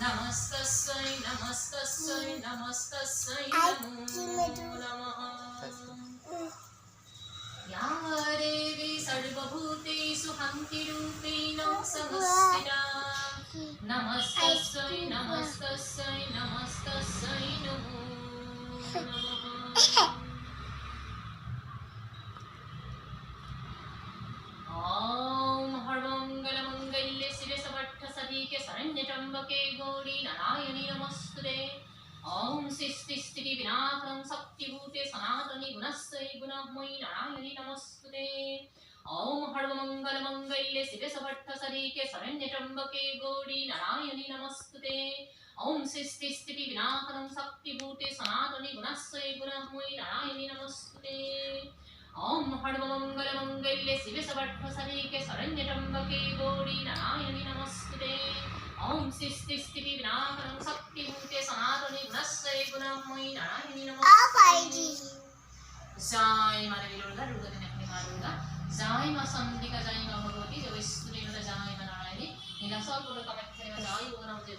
नमस्तस्यै नमस्तस्यै नमस्तस्यै नमो नमः। या देवी सर्वभूतेषु हन्तिरूपेण संस्थिता नमस्तस्यै नमस्तस्यै नमस्तस्यै नमो नमः। ॐ हर्मङ्गलमङ्गल्ये शिवे सर्वार्थसाधिके शरण्ये त्र्यम्बके गौरी नारायणि नमोस्तुते। ॐ सृष्टिस्थितिविनाशनं शक्तिभूते सनातनि गुणस्यै गुणमयि नारायणि नमोस्तुते। ॐ हर्मङ्गलमङ्गल्ये शिवे सर्वार्थसाधिके शरण्ये त्र्यम्बके गौरी नारायणि नमोस्तुते। ॐ सृष्टिस्थितिविनाशनं शक्तिभूते सनातनि गुणस्यै गुणमयि नारायणि नमोस्तुते। ॐ हर्मङ्गलमङ्गल्ये शिवे सर्वार्थसाधिके शरण्ये त्र्यम्बके गौरी नारायणि नमोस्तुते। ॐ सृष्टिस्थितिविनाशनं शक्तिभूते सनातनि गुणस्यै गुणमयि नारायणि नमोस्तुते। जय माँ देवी दुर्गा दुर्गा दिनकनी माँ दुर्गा जय माँ चंडिका जय माँ भगवती जय वैष्णवी जय माँ नारायणी नीलाचल कामाख्या जय भगवान जय